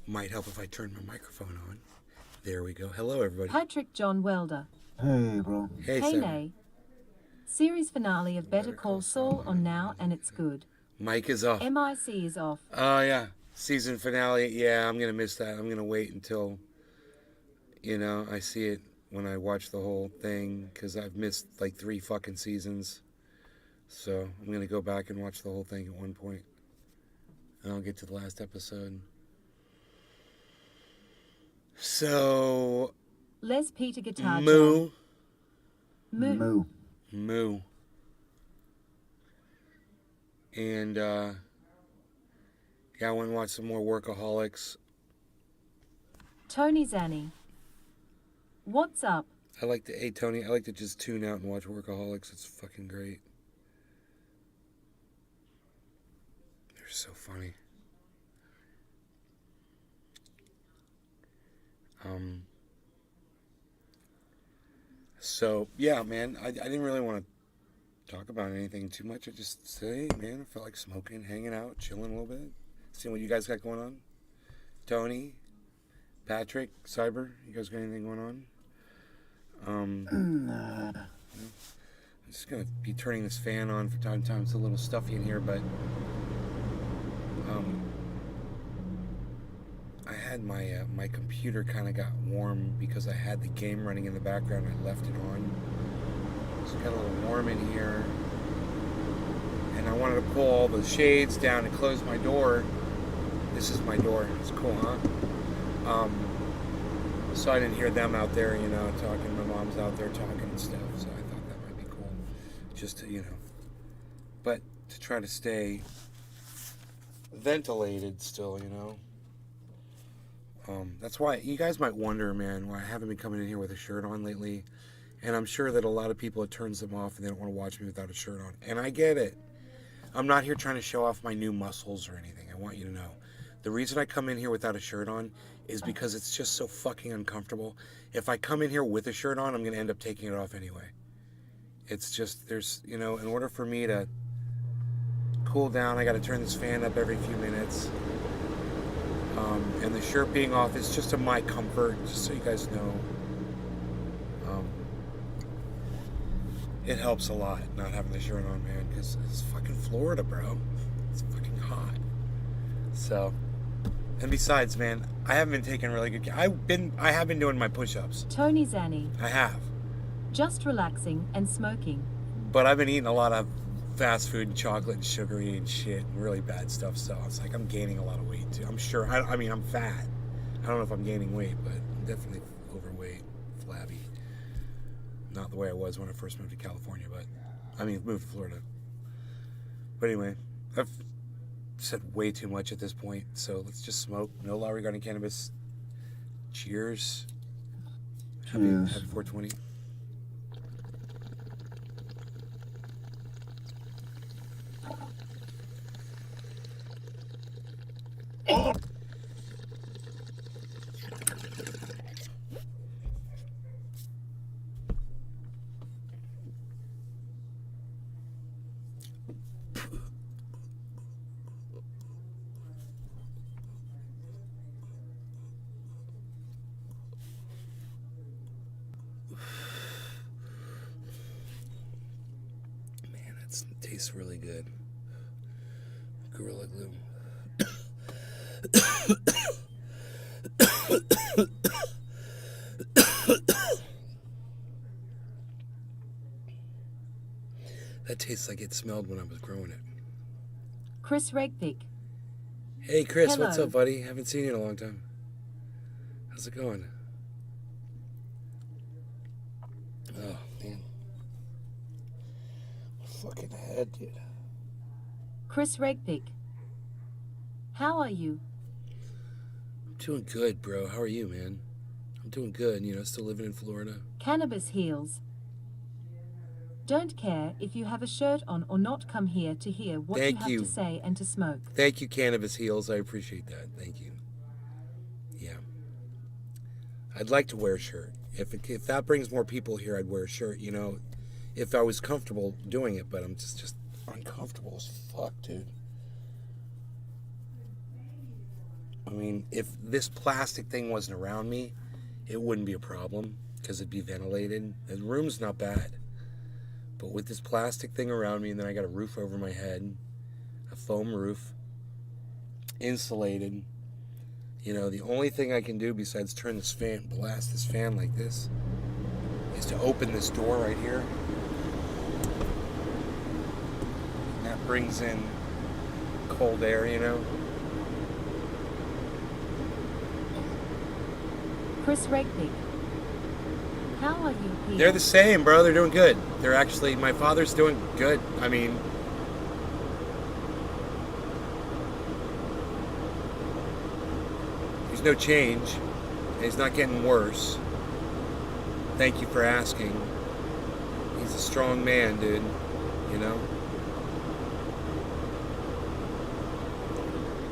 Might help if I turn my microphone on. There we go. Hello, everybody. Patrick John Welder. Hey, bro. Hey, Hey, Sam. Nay. Series finale of Better Call Saul on now, and it's good. Mic is off. MIC is off. Oh, yeah. Season finale. Yeah, I'm going to miss that. I'm going to wait until, I see it when I watch the whole thing, because I've missed like 3 fucking seasons. So I'm going to go back and watch the whole thing at one point. And I'll get to the last episode. So, Les Peter Guitar Moo. Jam. Moo. Moo. And, yeah, I went and watched some more Workaholics. Tony Zanny. What's up? Hey, Tony, I like to just tune out and watch Workaholics. It's fucking great. They're so funny. So, yeah, man, I didn't really want to talk about anything too much. I just say, man, I felt like smoking, hanging out, chilling a little bit. Seeing what you guys got going on. Tony, Patrick, Cyber, you guys got anything going on? I'm just going to be turning this fan on from time to time. It's a little stuffy in here, but I had my computer kind of got warm because I had the game running in the background. I left it on. So it got a little warm in here. And I wanted to pull all the shades down and close my door. This is my door. It's cool, huh? So I didn't hear them out there, talking. My mom's out there talking and stuff. So I thought that might be cool. Just to, But to try to stay ventilated still, That's why you guys might wonder, man, why I haven't been coming in here with a shirt on lately. And I'm sure that a lot of people, it turns them off and they don't want to watch me without a shirt on. And I get it. I'm not here trying to show off my new muscles or anything. I want you to know. The reason I come in here without a shirt on is because it's just so fucking uncomfortable. If I come in here with a shirt on, I'm going to end up taking it off anyway. It's just, in order for me to cool down, I got to turn this fan up every few minutes. And the shirt being off is just to my comfort, just so you guys know. It helps a lot not having the shirt on, man, because it's fucking Florida, bro. It's fucking hot. So, and besides, man, I haven't been taking really good care. I have been doing my push-ups. Tony Zanny. I have. Just relaxing and smoking. But I've been eating a lot of fast food and chocolate and sugary and shit and really bad stuff, so it's like I'm gaining a lot of weight too. I'm sure, I mean, I'm fat. I don't know if I'm gaining weight, but I'm definitely overweight, flabby. Not the way I was when I first moved to California, moved to Florida. But anyway, I've said way too much at this point, so let's just smoke. No law regarding cannabis. Cheers. Happy 420. Tastes really good. Gorilla Glue. That tastes like it smelled when I was growing it. Chris Regpick. Hey, Chris, Hello. What's up, buddy? Haven't seen you in a long time. How's it going? Oh, man. Fucking head, dude. Chris Regpick. How are you? I'm doing good, bro. How are you, man? I'm doing good, still living in Florida. Cannabis heals. Don't care if you have a shirt on or not. Come here to hear what Thank you you. have to say and to smoke. Thank you, Cannabis Heals. I appreciate that. Thank you. Yeah. I'd like to wear a shirt. If that brings more people here, I'd wear a shirt, if I was comfortable doing it, but I'm just uncomfortable as fuck, dude. I mean, if this plastic thing wasn't around me, it wouldn't be a problem because it'd be ventilated. The room's not bad. But with this plastic thing around me, and then I got a roof over my head, a foam roof, insulated. You know, the only thing I can do besides turn this fan, blast this fan like this, is to open this door right here. And that brings in cold air, you know. Chris Regnick. How are you here? They're the same, bro. They're doing good. They're actually, my father's doing good. I mean, there's no change. And he's not getting worse. Thank you for asking. He's a strong man, dude. You know?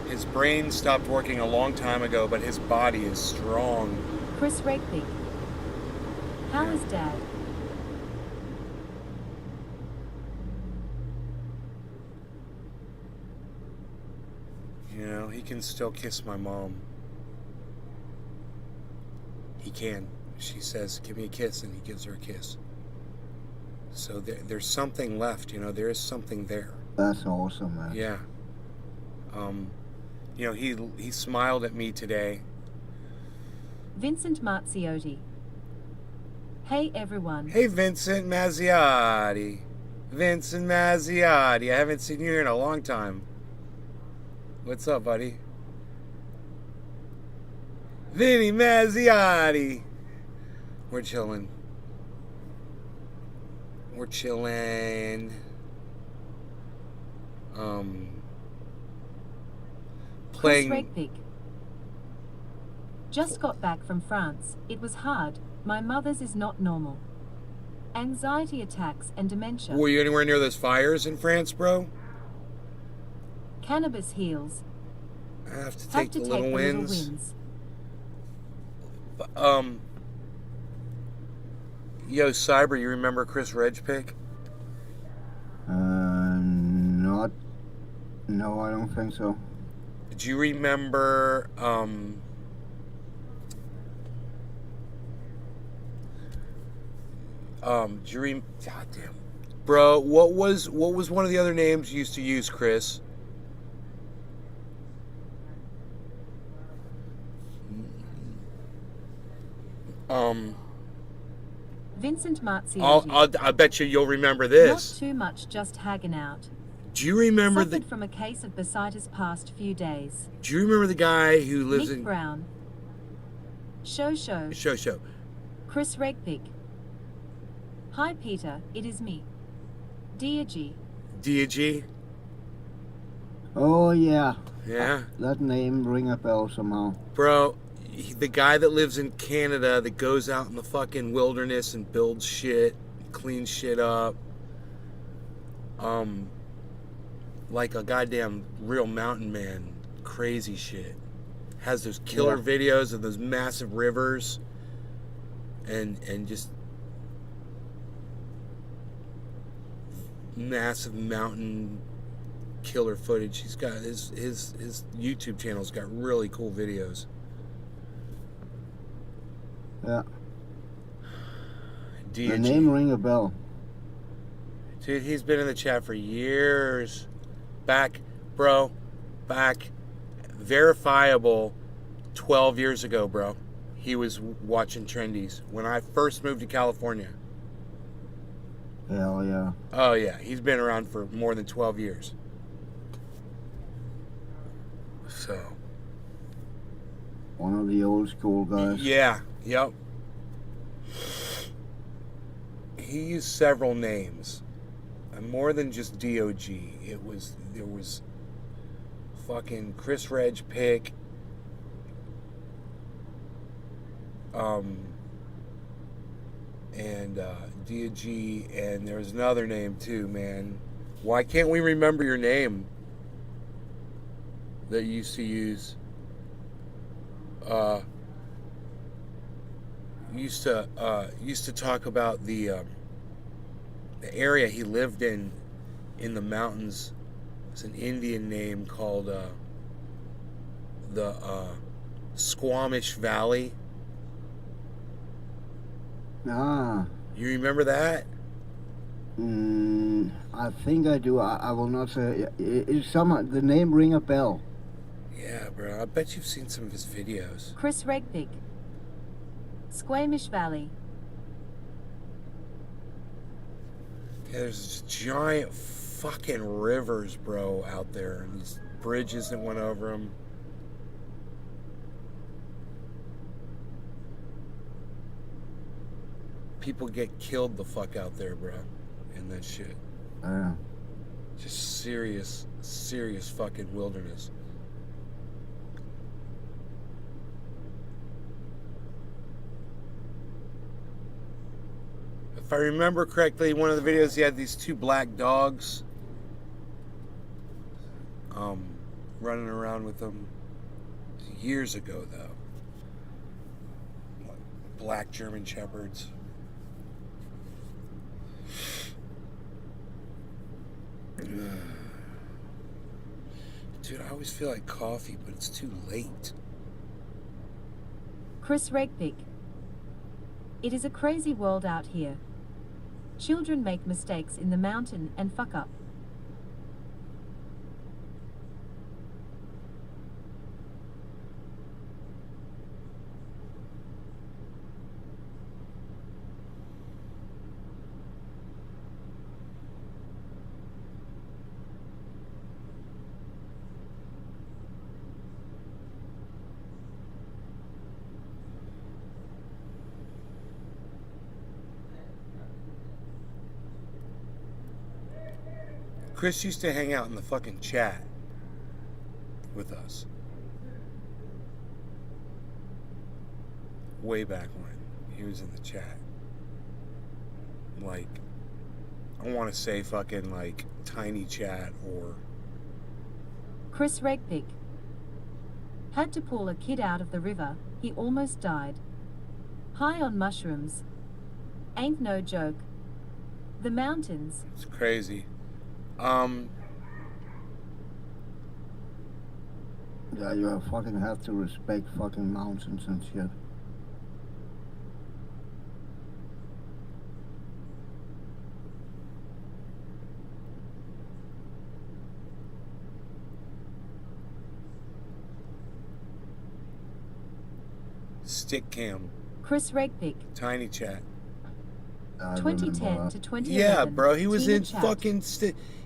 His brain stopped working a long time ago, but his body is strong. Chris Regnick. How is Dad? You know, he can still kiss my mom. He can. She says, give me a kiss, and he gives her a kiss. So there's something left, you know, there is something there. That's awesome, man. Yeah. You know, he smiled at me today. Vincent Marziotti. Hey everyone. Hey, Vincent Mazziotti. Vincent Mazziotti. I haven't seen you here in a long time. What's up, buddy? Vinny Mazziotti. We're chilling. We're chilling. Chris Playing. Regnick. Just got back from France. It was hard. My mother's is not normal. Anxiety attacks and dementia. Were you anywhere near those fires in France, bro? Cannabis heals. I have to take the little wins. Yo, Cyber, you remember Chris Regpick? Not. No, I don't think so. Do you remember, God damn. Bro, what was one of the other names you used to use, Chris? Vincent Marziotti. I bet you'll remember this. Not too much, just hanging out. Do you remember Suffered from a case of bursitis past few days. Do you remember the guy who lives Nick in Brown. Show. Show. Chris Regnick. Hi Peter, it is me. Deirdre. Deirdre? Oh, yeah. Yeah. That name ring a bell somehow. Bro, the guy that lives in Canada that goes out in the fucking wilderness and builds shit, cleans shit up. Like a goddamn real mountain man. Crazy shit. Has those killer videos of those massive rivers and just massive mountain killer footage. He's got his YouTube channel's got really cool videos. Yeah. DG. The name ring a bell. Dude, he's been in the chat for years. Back, verifiable 12 years ago, bro. He was watching Trendies when I first moved to California. Hell yeah. Oh, yeah. He's been around for more than 12 years. So. One of the old school guys. Yeah. Yep. He used several names. And more than just DOG. There was fucking Chris Regpick. And DOG, and there was another name too, man. Why can't we remember your name that you used to use? Used to talk about the area he lived in the mountains. It's an Indian name called the Squamish Valley. Ah. You remember that? I think I do. I will not say. It's some. The name ring a bell. Yeah, bro. I bet you've seen some of his videos. Chris Regvig. Squamish Valley. Yeah, there's giant fucking rivers, bro, out there, and these bridges that went over them. People get killed the fuck out there, bro, in that shit. Just serious, serious fucking wilderness. If I remember correctly, one of the videos he had these two black dogs running around with them. Years ago, though. Black German Shepherds. Dude, I always feel like coffee, but it's too late. Chris Regvig. It is a crazy world out here. Children make mistakes in the mountain and fuck up. Chris used to hang out in the fucking chat with us. Way back when he was in the chat. Like, I want to say fucking like tiny chat or... Chris Regvig. Had to pull a kid out of the river, he almost died. High on mushrooms. Ain't no joke. The mountains. It's crazy. Yeah, you fucking have to respect fucking mountains and shit. Stick cam. Chris Regvig. Tiny chat. 2010 to 2011. Yeah, bro. He was Tina in Chat. fucking...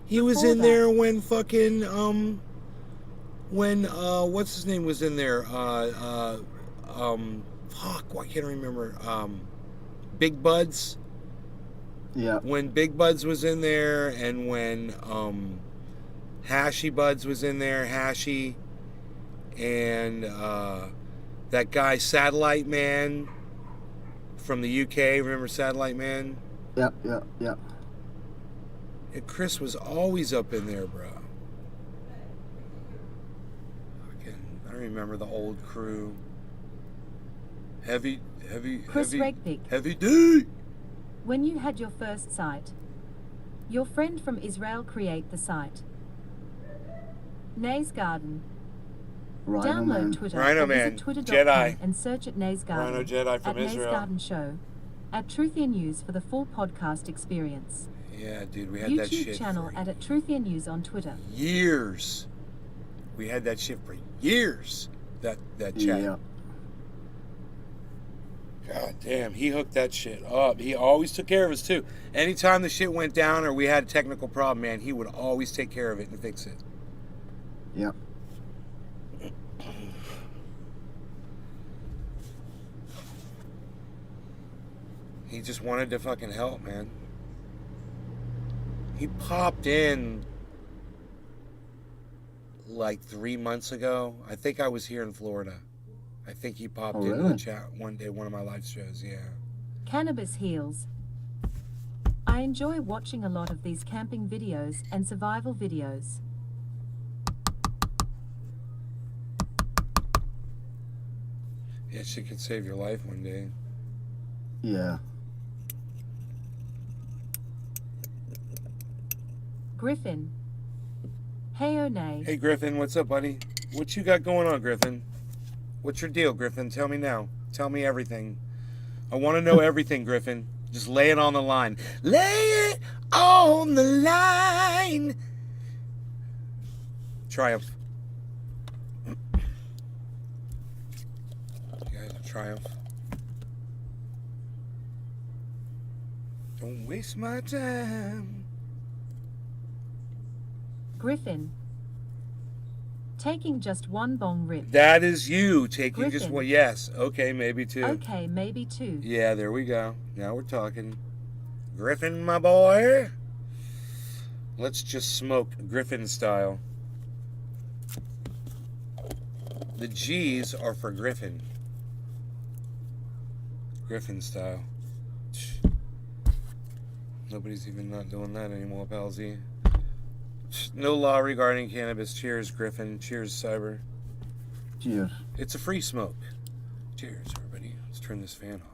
he was Before in that. there when fucking... when what's his name was in there? Fuck, why can't I remember? Big Buds. Yeah. When Big Buds was in there, and when Hashy Buds was in there, Hashy, and that guy Satellite Man from the UK. Remember Satellite Man? Yeah. And Chris was always up in there, bro. I remember the old crew. Heavy Chris Regvig. Heavy D. When you had your first site. Your friend from Israel create the site. Nays Garden. Rhino Download Man. Twitter Rhino or Man. visit twitter.com Jedi. and search at Nays Garden. Rhino Jedi from at Israel. Nays Garden Show. At Truthier News for the full podcast experience. Yeah, dude, we had that YouTube shit channel for at Truthier News on Twitter. years. We had that shit for years. That chat. Yeah. God damn, he hooked that shit up. He always took care of us too. Anytime the shit went down or we had a technical problem, man, he would always take care of it and fix it. Yeah. He just wanted to fucking help, man. He popped in like 3 months ago. I think I was here in Florida. I think he popped Oh, into the really? chat one day, one of my live shows, yeah. Cannabis Heals. I enjoy watching a lot of these camping videos and survival videos. Yeah, shit could save your life one day. Yeah. Griffin. Hey oh nay. Hey Griffin, what's up, buddy? What you got going on, Griffin? What's your deal, Griffin? Tell me now. Tell me everything. I want to know everything, Griffin. Just lay it on the line. Lay it on the line. Triumph. You guys, Triumph. Don't waste my time. Griffin. Taking just one bong rip. That is you taking Griffin. just one. Yes. Okay, maybe two. Okay, maybe two. Yeah, there we go. Now we're talking. Griffin, my boy. Let's just smoke Griffin style. The G's are for Griffin. Griffin style. Nobody's even not doing that anymore, pal Z. No law regarding cannabis. Cheers, Griffin. Cheers, Cyber. Cheers. It's a free smoke. Cheers, everybody. Let's turn this fan off.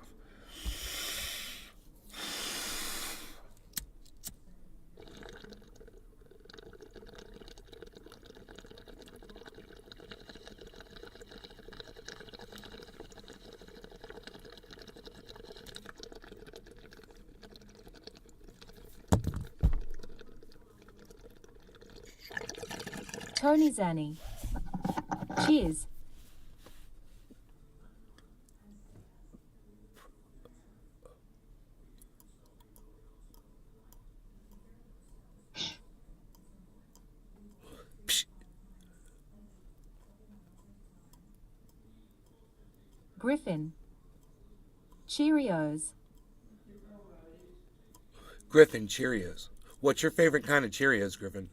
Tony Zanny. Cheers. Griffin. Cheerios. Griffin, Cheerios. What's your favorite kind of Cheerios, Griffin?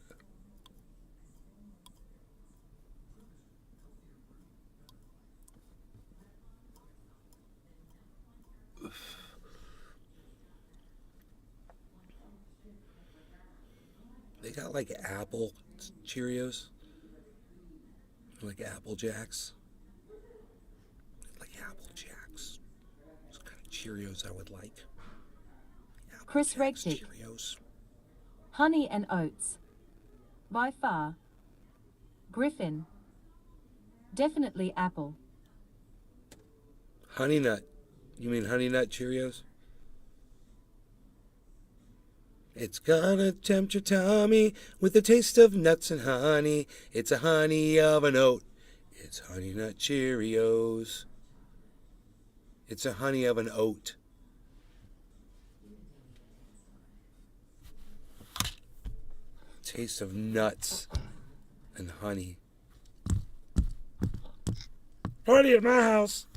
They got like apple Cheerios. Like Apple Jacks. Like Apple Jacks. Those kind of Cheerios I would like. Apple Chris Jacks Regdick. Cheerios. Honey and oats. By far. Griffin. Definitely apple. Honey Nut. You mean Honey Nut Cheerios? It's gonna tempt your tummy with the taste of nuts and honey. It's a honey of an oat. It's Honey Nut Cheerios. It's a honey of an oat. Taste of nuts and honey. Party at my house.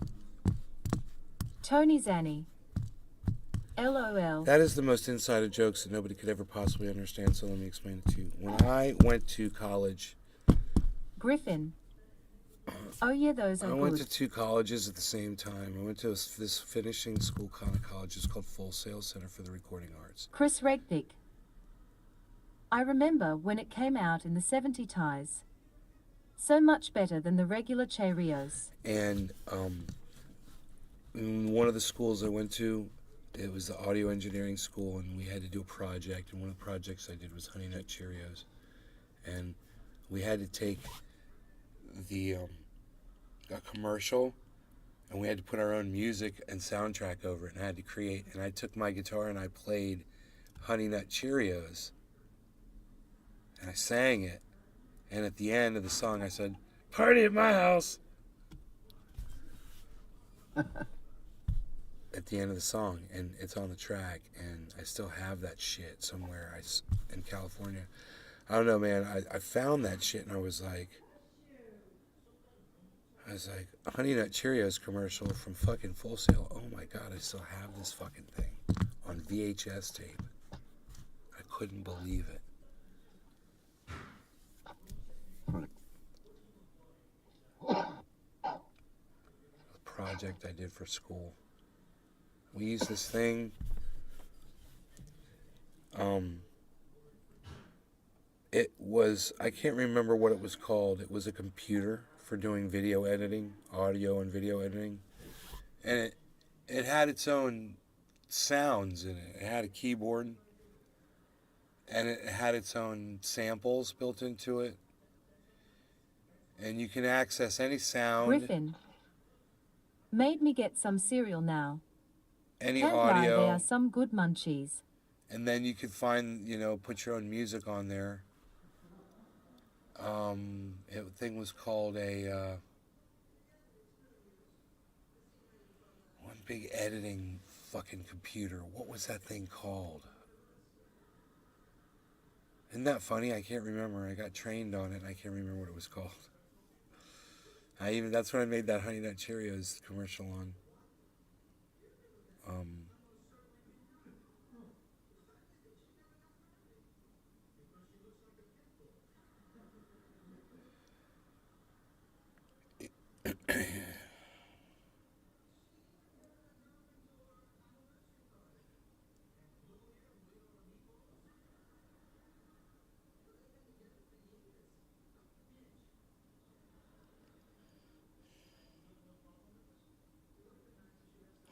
Tony Zanny. LOL. That is the most insider jokes that nobody could ever possibly understand, so let me explain it to you. When I went to college, Griffin. Oh yeah, those are I went good. to two colleges at the same time. I went to this finishing school kind of college. It's called Full Sail Center for the Recording Arts. Chris Regdick. I remember when it came out in the 70s. So much better than the regular Cheerios. And in one of the schools I went to, it was the audio engineering school, and we had to do a project. And one of the projects I did was Honey Nut Cheerios. And we had to take a commercial, and we had to put our own music and soundtrack over it, and I had to create. And I took my guitar and I played Honey Nut Cheerios, and I sang it. And at the end of the song, I said, "Party at my house." At the end of the song, and it's on the track, and I still have that shit somewhere in California. I don't know, man. I found that shit, and I was like, Honey Nut Cheerios commercial from fucking Full Sail. Oh my God, I still have this fucking thing on VHS tape. I couldn't believe it. A project I did for school. We used this thing. It was, I can't remember what it was called. It was a computer for doing video editing, audio and video editing. And it had its own sounds in it. It had a keyboard. And it had its own samples built into it. And you can access any sound, Griffin. Made me get some cereal now. any Can't lie, they audio, are some good munchies. and then you can find, put your own music on there. The thing was called one big editing fucking computer. What was that thing called? Isn't that funny? I can't remember. I got trained on it. I can't remember what it was called. That's when I made that Honey Nut Cheerios commercial on.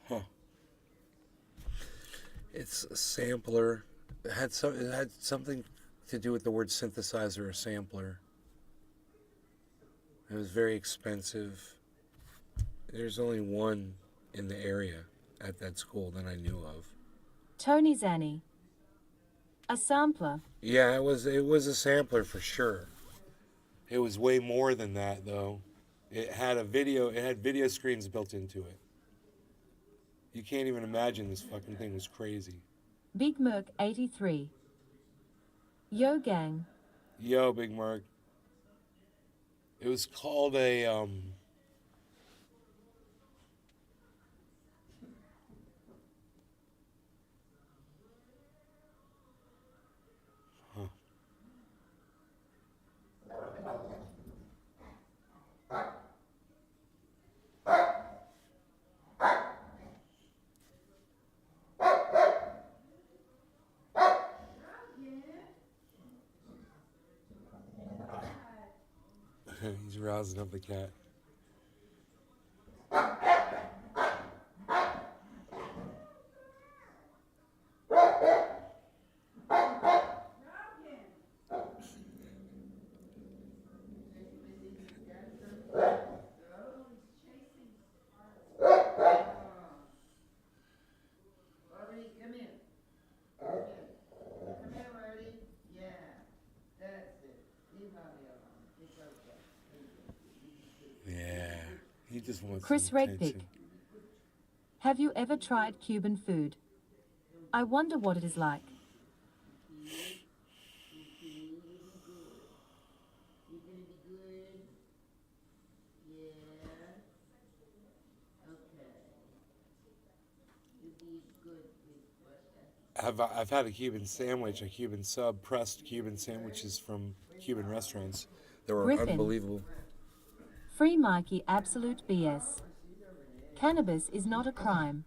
Huh. It's a sampler. It had something to do with the word synthesizer or sampler. It was very expensive. There's only one in the area at that school that I knew of. Tony Zanny. A sampler. Yeah, it was a sampler for sure. It was way more than that though. It had video screens built into it. You can't even imagine, this fucking thing was crazy. Big Merc 83. Yo gang. Yo, Big Mark. It was called a he's rousing up the cat. Yeah, he just wants Chris some attention. Regpick. Have you ever tried Cuban food? I wonder what it is like. I've had a Cuban sandwich, a Cuban sub, pressed Cuban sandwiches from Cuban restaurants. They were Griffin. unbelievable. Free Mikey absolute BS. Cannabis is not a crime.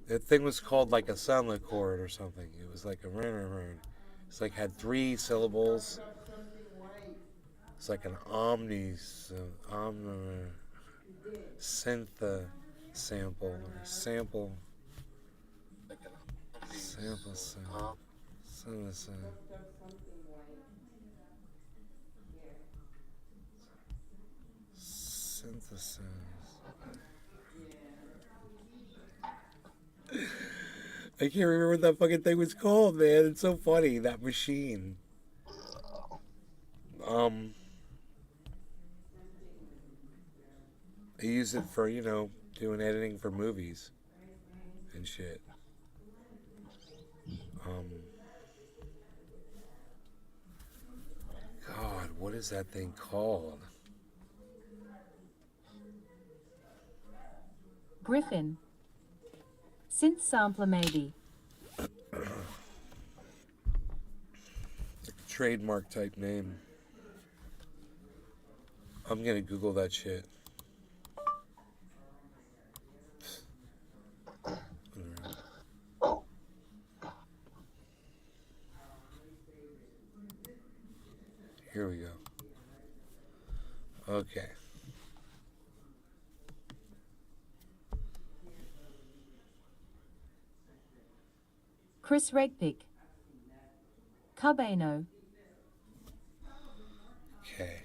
That thing was called like a sunlit chord or something. It was like a run. It's like had 3 syllables. It's like an synth sample or sample synthesis. I can't remember what that fucking thing was called, man. It's so funny, that machine. I use it for, doing editing for movies and shit. God, what is that thing called? Griffin. Synth sampler maybe. Trademark type name. I'm gonna Google that shit. Here we go. Okay. Chris Regpick. Cubano. Okay.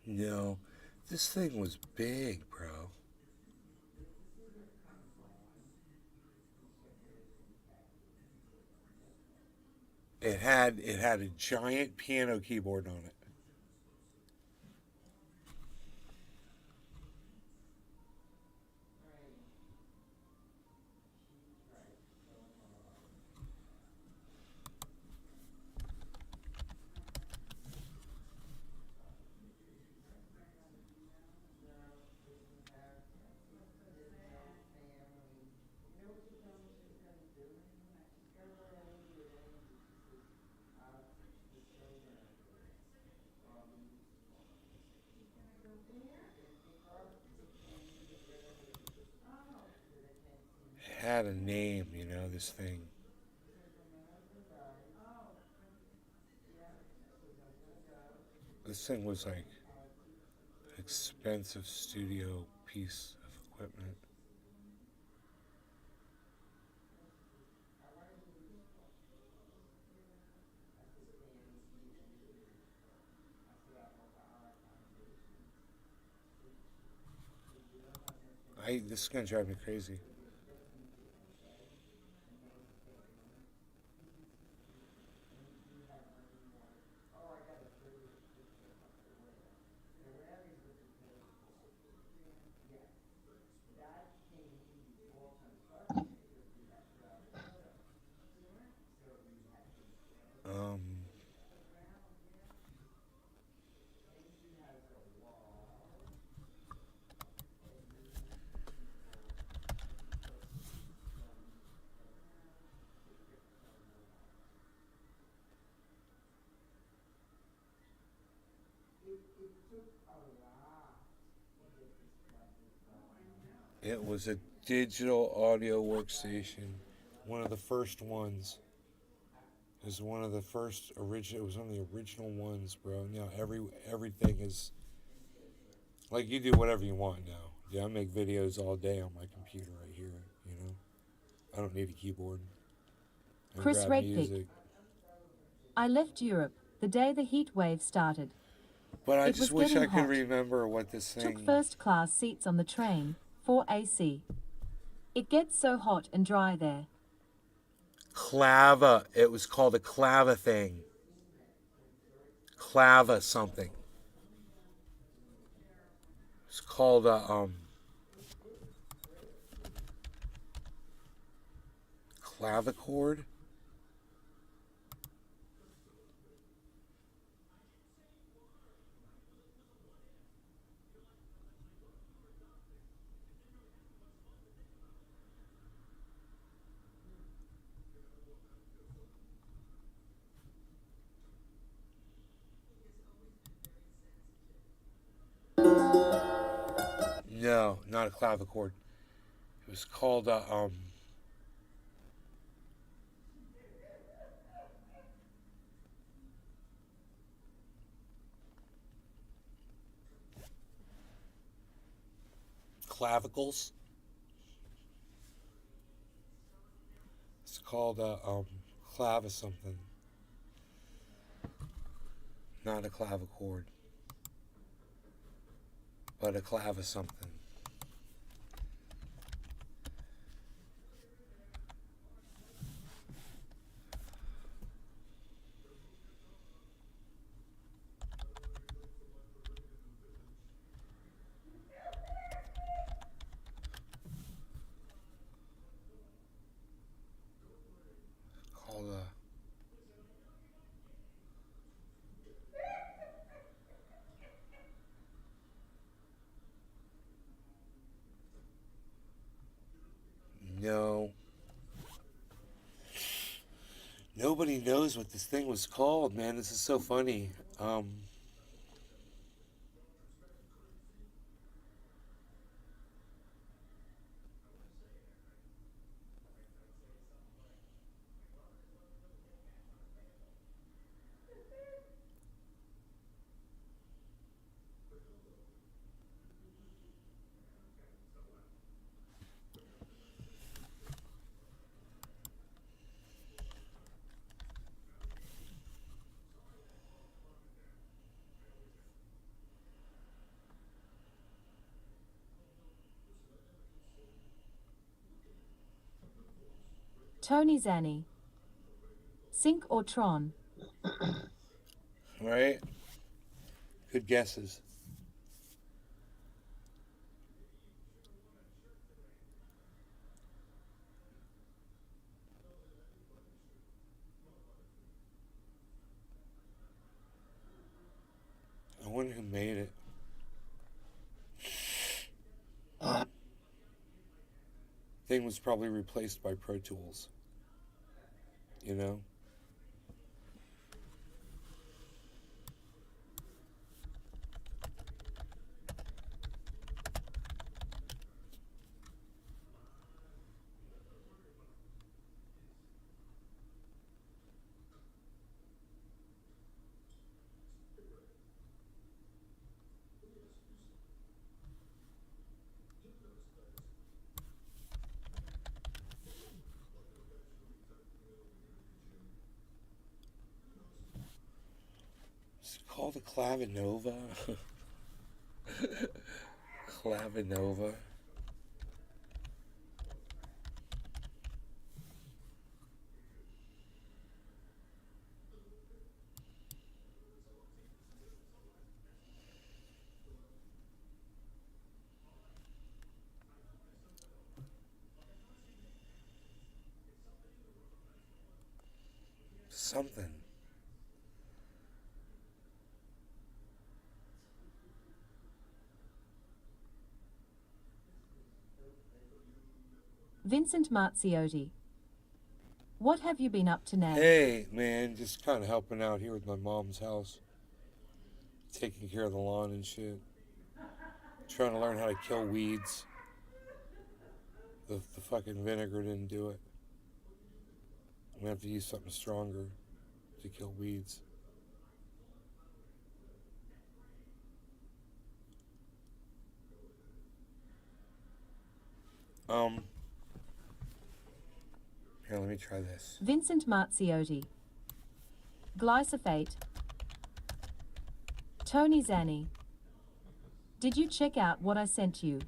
No, this thing was big, bro. It had a giant piano keyboard on it. It had a name, this thing. This thing was like an expensive studio piece of equipment. This is gonna drive me crazy. Um, it was a digital audio workstation, one of the first ones. It was one of the first original. It was one of the original ones, bro. Now everything is like you do whatever you want now. Yeah, I make videos all day on my computer right here. I don't need a keyboard. I Chris grab Regpick. music. I left Europe the day the heat wave started. But I It just was wish I getting could hot. remember what this Took thing. first class seats on the train, 4 AC. It gets so hot and dry there. Clava. It was called a clava thing. Clava something. It's called a clavichord. No, not a clavichord. It was called clavicles. It's called clava something. Not a clavichord, but a clava something. Nobody knows what this thing was called, man. This is so funny. Tony Zanny. Sink or Tron? Right? Good guesses. I wonder who made it. Thing was probably replaced by Pro Tools. You know? It's called a clavinova. Clavinova. Something. Vincent Marziotti. What have you been up to now? Hey, man, just kind of helping out here with my mom's house. Taking care of the lawn and shit. Trying to learn how to kill weeds. The fucking vinegar didn't do it. I'm gonna have to use something stronger to kill weeds. Here, let me try this. Vincent Marziotti. Glyphosate. Tony Zanny. Did you check out what I sent you?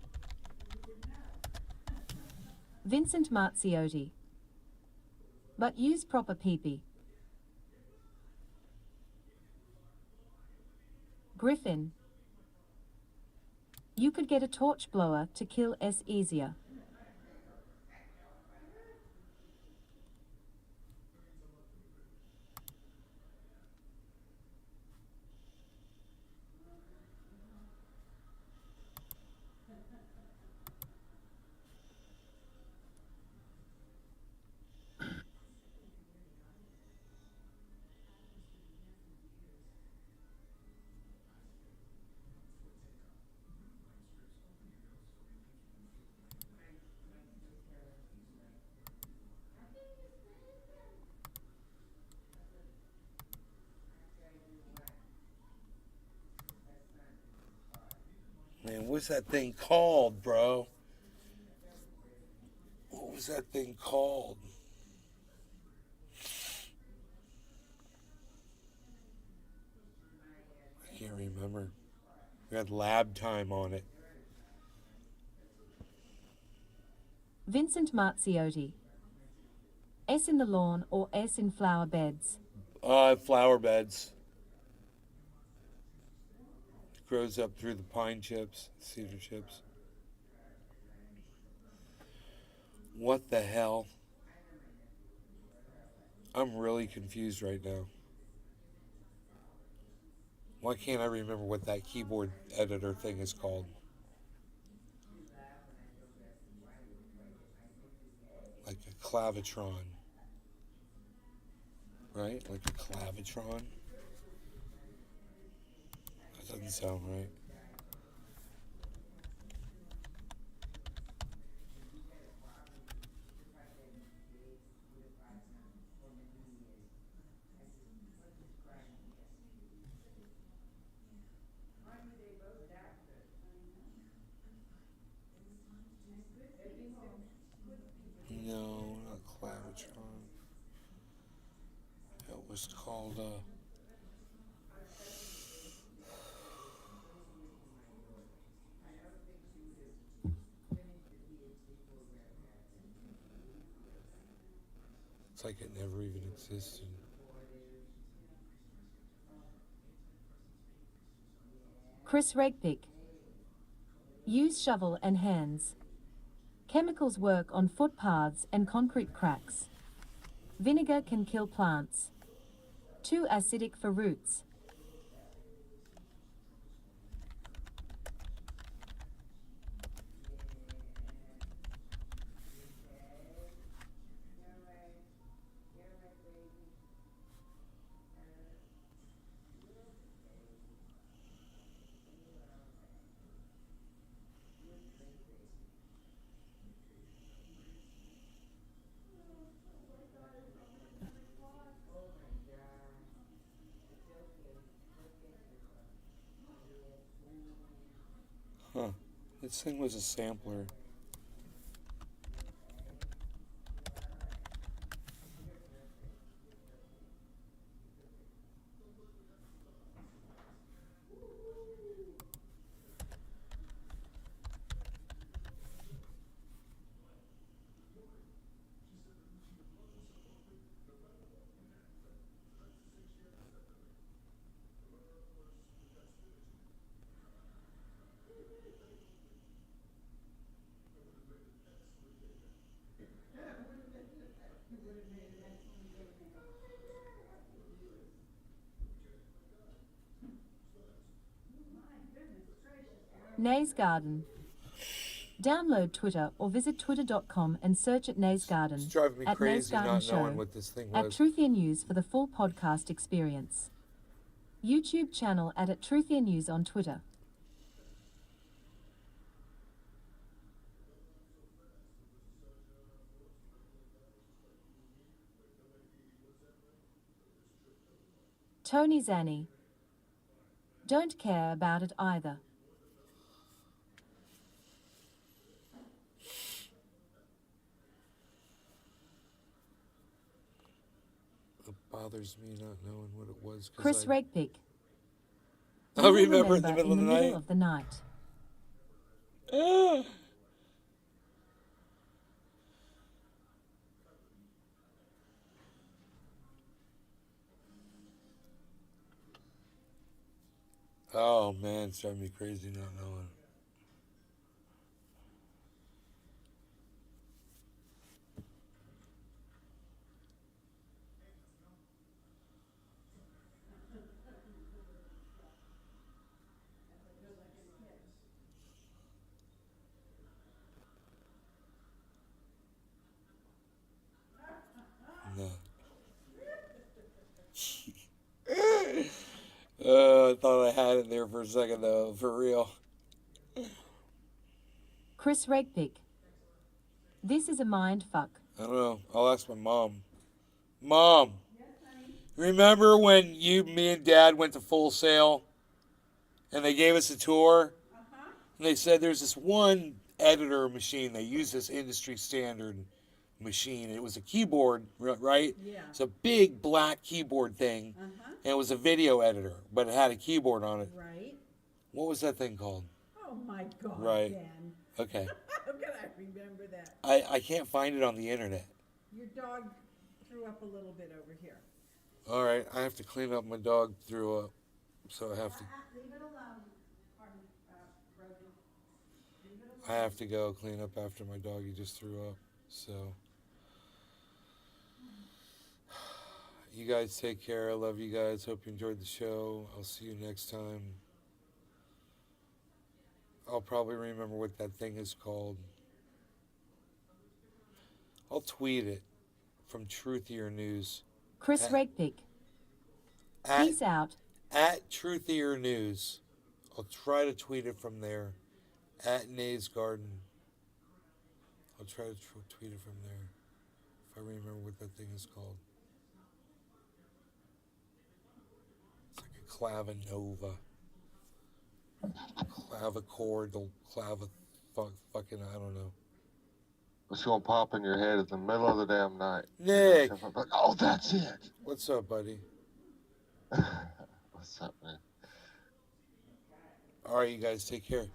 Vincent Marziotti. But use proper peepee. Griffin. You could get a torch blower to kill S easier. Man, what's that thing called, bro? What was that thing called? I can't remember. We had lab time on it. Vincent Marziotti. S in the lawn or S in flower beds? Flower beds. It grows up through the pine chips, cedar chips. What the hell? I'm really confused right now. Why can't I remember what that keyboard editor thing is called? Like a clavitron. Right? Like a clavitron? That doesn't sound right. No, not clavitron. It was called, it's like it never even existed. Chris Regpick. Use shovel and hands. Chemicals work on footpaths and concrete cracks. Vinegar can kill plants. Too acidic for roots. Huh. This thing was a sampler. Nay's Garden. Download Twitter or visit twitter.com and search at Nay's Garden. It's driving me at Nay's crazy Garden not Show. knowing what this thing At was. Truthier News for the full podcast experience. YouTube channel at Truthier News on Twitter. Tony Zanni. Don't care about it either. It bothers me not knowing what it was. Chris Regpick. I'll remember in the middle of the night. Ah. Oh man, it's driving me crazy not knowing. No. I thought I had it there for a second though, for real. Chris Regpick. This is a mind fuck. I don't know. I'll ask my mom. Mom, remember when me and Dad went to Full Sail and they gave us a tour? And they said there's this one editor machine. They use this industry standard machine. It was a keyboard, right? Yeah. It's a big black keyboard thing. And it was a video editor, but it had a keyboard on it. Right. What was that thing called? Oh my God, Right. Dan. Okay. How can I remember that? I can't find it on the internet. Your dog threw up a little bit over here. All right, I have to clean up. My dog threw up, so I have to. Leave it alone. Pardon, Rosie. Leave it I alone. have to go clean up after my doggy just threw up. So, you guys take care. I love you guys. Hope you enjoyed the show. I'll see you next time. I'll probably remember what that thing is called. I'll tweet it from Truthier News. Chris Regpick. At, Peace out. at Truthier News. I'll try to tweet it from there. At Nays Garden. I'll try to tweet it from there. If I remember what that thing is called. It's like a clavinova. Clavichord, the fucking, I don't know. It's gonna pop in your head in the middle of the damn night. Nick! Like, oh, that's it. What's up, buddy? What's up, man? Alright, you guys take care.